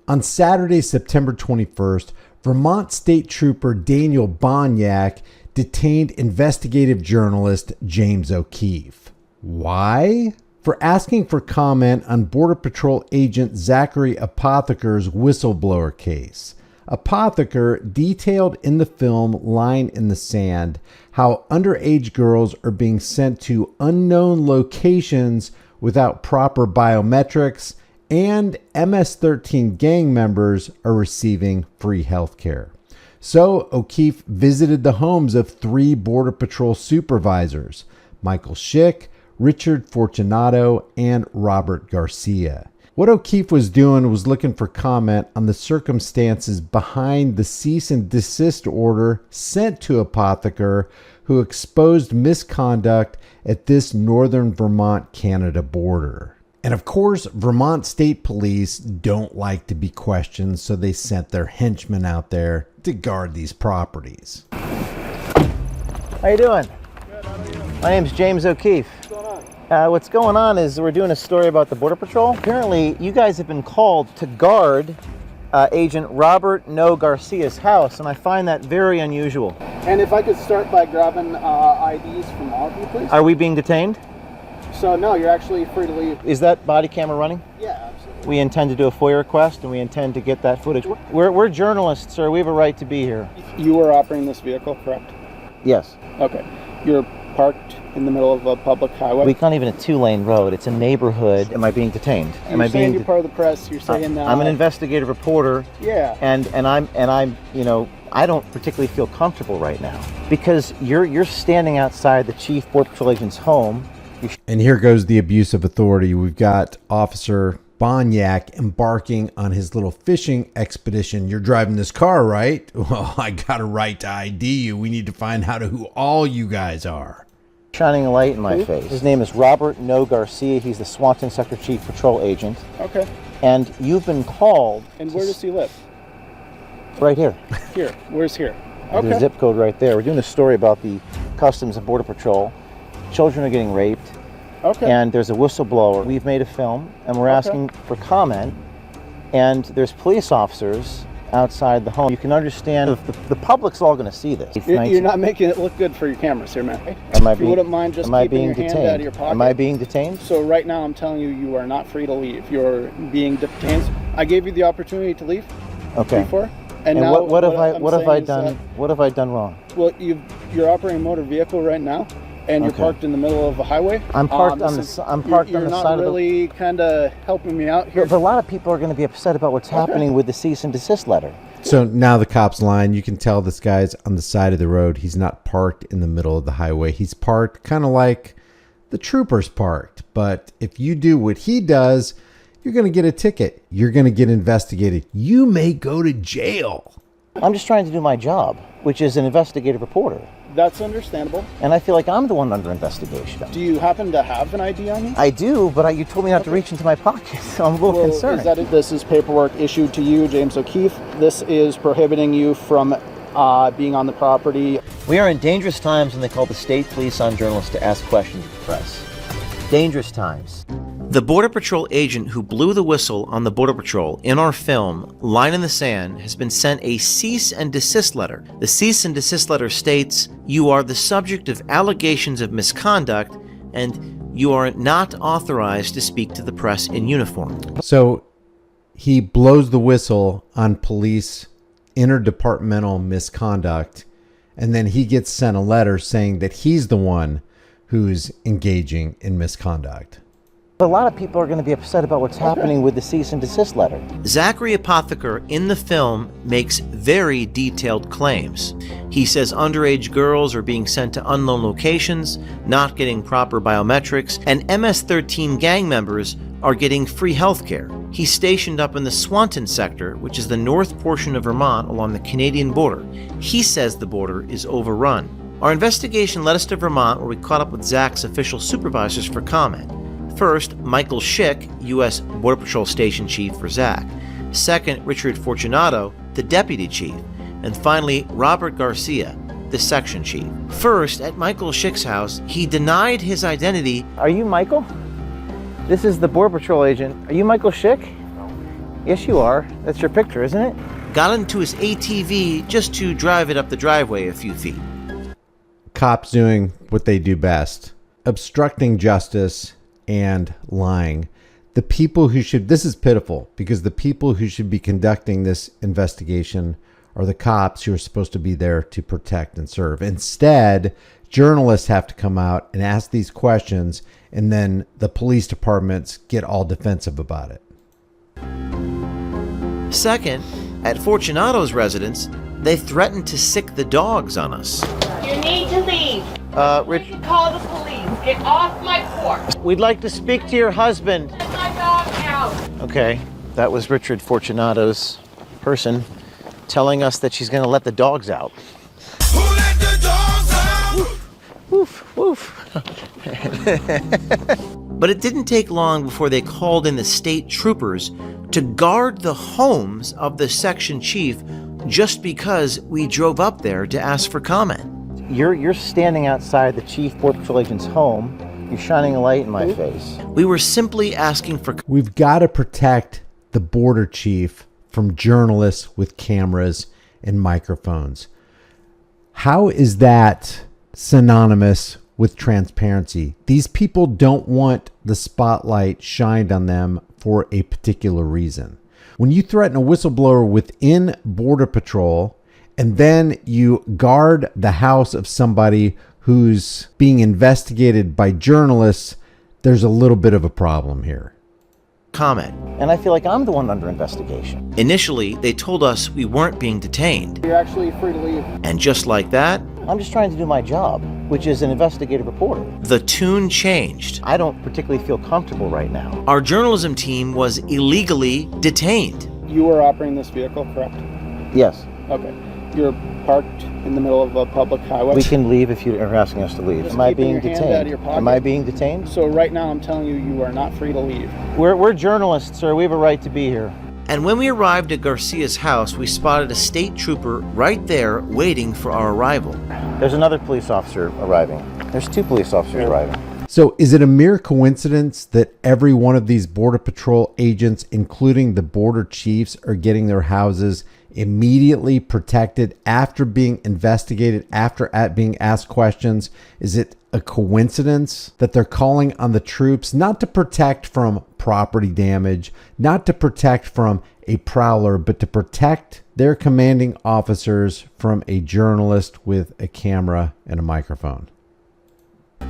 On Saturday, September 21st, Vermont State Trooper Daniel Bonyak detained investigative journalist James O'Keefe. Why? For asking for comment on Border Patrol agent Zachary Apotheker's whistleblower case. Apotheker detailed in the film Line in the Sand how underage girls are being sent to unknown locations without proper biometrics, and MS-13 gang members are receiving free health care. So O'Keefe visited the homes of 3 Border Patrol supervisors, Michael Schick, Richard Fortunato, and Robert Garcia. What O'Keefe was doing was looking for comment on the circumstances behind the cease and desist order sent to Apotheker, who exposed misconduct at this northern Vermont, Canada border. And of course, Vermont State Police don't like to be questioned, so they sent their henchmen out there to guard these properties. How you doing? Good, how are you? My name's James O'Keefe. What's going on? What's going on is we're doing a story about the Border Patrol. Apparently, you guys have been called to guard Agent Robert No Garcia's house, and I find that very unusual. And if I could start by grabbing IDs from all of you, please. Are we being detained? So, no, you're actually free to leave. Is that body camera running? Yeah, absolutely. We intend to do a FOIA request, and we intend to get that footage. We're journalists, sir. We have a right to be here. You are operating this vehicle, correct? Yes. Okay. You're parked in the middle of a public highway? We can't even a 2-lane road. It's a neighborhood. Am I being detained? You're saying you're part of the press. You're saying that... I'm an investigative reporter. Yeah. And I'm you know, I don't particularly feel comfortable right now because you're standing outside the Chief Border Patrol agent's home. And here goes the abuse of authority. We've got Officer Bonyak embarking on his little fishing expedition. You're driving this car, right? Well, I got a right to ID you. We need to find out who all you guys are. Shining a light in my face. His name is Robert No Garcia. He's the Swanton Sector Chief Patrol Agent. Okay. And you've been called. And where does he live? Right here. Here. Where's here? There's Okay. a zip code right there. We're doing a story about the Customs and Border Patrol. Children are getting raped. Okay. And there's a whistleblower. We've made a film, and we're asking for comment. And there's police officers outside the home. You can understand the public's all going to see this. You're not making it look good for your cameras here, man. Am I If you being, wouldn't mind just am I keeping being your hand detained? out of your pocket. Am I being detained? So right now I'm telling you, you are not free to leave. You're being detained. I gave you the opportunity to leave Okay. before. And now what have I saying done? is What have I done wrong? Well, you're operating a motor vehicle right now, and you're Okay. parked in the middle of a highway. I'm parked on the. I'm parked on the side of the. You're not really kind of helping me out here. But a lot of people are going to be upset about what's happening with the cease and desist letter. So now the cop's line. You can tell this guy's on the side of the road. He's not parked in the middle of the highway. He's parked kind of like the troopers parked. But if you do what he does, you're going to get a ticket. You're going to get investigated. You may go to jail. I'm just trying to do my job, which is an investigative reporter. That's understandable. And I feel like I'm the one under investigation. Do you happen to have an ID on you? I do, but you told me not to reach into my pocket, so I'm a little concerned. This is paperwork issued to you, James O'Keefe. This is prohibiting you from being on the property. We are in dangerous times when they call the state police on journalists to ask questions of the press. Dangerous times. The Border Patrol agent who blew the whistle on the Border Patrol in our film, Line in the Sand, has been sent a cease and desist letter. The cease and desist letter states, "You are the subject of allegations of misconduct and you are not authorized to speak to the press in uniform." So he blows the whistle on police interdepartmental misconduct, and then he gets sent a letter saying that he's the one who's engaging in misconduct. But a lot of people are going to be upset about what's happening with the cease and desist letter. Zachary Apotheker in the film makes very detailed claims. He says underage girls are being sent to unknown locations, not getting proper biometrics, and MS-13 gang members are getting free health care. He's stationed up in the Swanton sector, which is the north portion of Vermont along the Canadian border. He says the border is overrun. Our investigation led us to Vermont, where we caught up with Zach's official supervisors for comment. First, Michael Schick, U.S. Border Patrol Station Chief for Zach. Second, Richard Fortunato, the Deputy Chief. And finally, Robert Garcia, the Section Chief. First, at Michael Schick's house, he denied his identity. Are you Michael? This is the Border Patrol agent. Are you Michael Schick? Yes, you are. That's your picture, isn't it? Got into his ATV just to drive it up the driveway a few feet. Cops doing what they do best, obstructing justice and lying. The people who should, this is pitiful, because the people who should be conducting this investigation are the cops who are supposed to be there to protect and serve. Instead, journalists have to come out and ask these questions, and then the police departments get all defensive about it. Second, at Fortunato's residence, they threatened to sick the dogs on us. You need to leave. Rich, Call the police. Get off my porch. we'd like to speak to your husband. Let my dog out. Okay, that was Richard Fortunato's person telling us that she's going to let the dogs out. Who let the dogs out? Woof, woof. But it didn't take long before they called in the state troopers to guard the homes of the section chief just because we drove up there to ask for comment. You're standing outside the chief Border Patrol agent's home. You're shining a light in my face. We were simply asking for... We've got to protect the border chief from journalists with cameras and microphones. How is that synonymous with transparency? These people don't want the spotlight shined on them for a particular reason. When you threaten a whistleblower within Border Patrol and then you guard the house of somebody who's being investigated by journalists, there's a little bit of a problem here. comment. And I feel like I'm the one under investigation. Initially, they told us we weren't being detained. You're actually free to leave. And just like that, I'm just trying to do my job, which is an investigative reporter. The tune changed. I don't particularly feel comfortable right now. Our journalism team was illegally detained. You were operating this vehicle, correct? Yes. Okay. You're parked in the middle of a public highway. We can leave if you're asking us to leave. Just Am I keeping being your hand detained? out of your pocket. Am I being detained? So right now I'm telling you, you are not free to leave. We're journalists, sir. We have a right to be here. And when we arrived at Garcia's house, we spotted a state trooper right there waiting for our arrival. There's another police officer arriving. There's two police officers arriving. So is it a mere coincidence that every one of these Border Patrol agents, including the border chiefs, are getting their houses immediately protected after being investigated, after being asked questions? Is it a coincidence that they're calling on the troops not to protect from property damage, not to protect from a prowler, but to protect their commanding officers from a journalist with a camera and a microphone?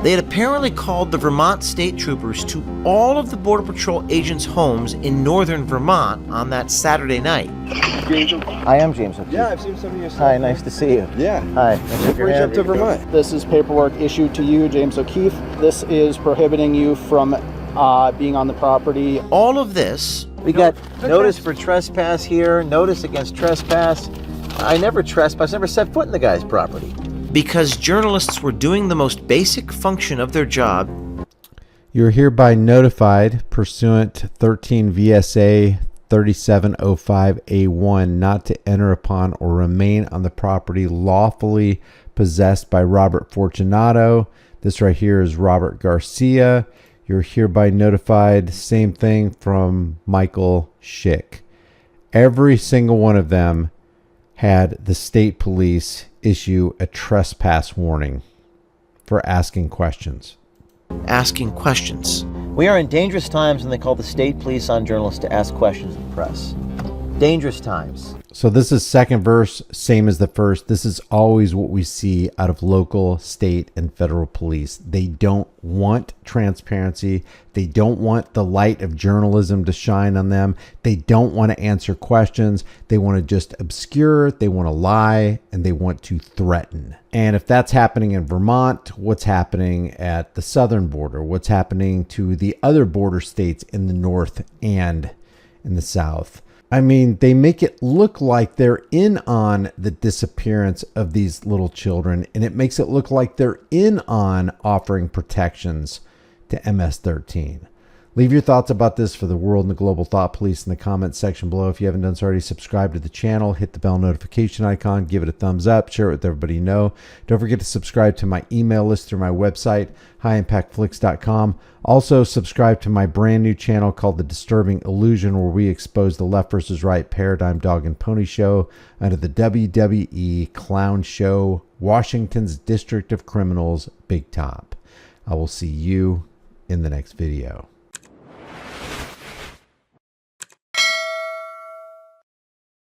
They had apparently called the Vermont state troopers to all of the Border Patrol agents' homes in northern Vermont on that Saturday night. I am James O'Keefe. Yeah, I've seen some of your stuff. Hi, nice to see you. Yeah. Hi. Bridge up to Vermont. This is paperwork issued to you, James O'Keefe. This is prohibiting you from being on the property. All of this, we got notice for trespass here, notice against trespass. I never trespassed, never set foot in the guy's property. Because journalists were doing the most basic function of their job. You're hereby notified pursuant to 13 VSA 3705A1 not to enter upon or remain on the property lawfully possessed by Robert Fortunato. This right here is Robert Garcia. You're hereby notified, same thing from Michael Schick. Every single one of them had the state police issue a trespass warning for asking questions. Asking questions. We are in dangerous times when they call the state police on journalists to ask questions of the press. Dangerous times. So this is second verse, same as the first. This is always what we see out of local, state, and federal police. They don't want transparency. They don't want the light of journalism to shine on them. They don't want to answer questions. They want to just obscure, they want to lie, and they want to threaten. And if that's happening in Vermont, what's happening at the southern border? What's happening to the other border states in the north and in the south? I mean, they make it look like they're in on the disappearance of these little children, and it makes it look like they're in on offering protections to MS-13. Leave your thoughts about this for the world and the global thought police in the comments section below. If you haven't done so already, subscribe to the channel, hit the bell notification icon, give it a thumbs up, share it with everybody you know. Don't forget to subscribe to my email list through my website, highimpactflix.com. Also, subscribe to my brand new channel called The Disturbing Illusion, where we expose the left versus right paradigm dog and pony show under the WWE Clown Show, Washington's District of Criminals, Big Top. I will see you in the next video.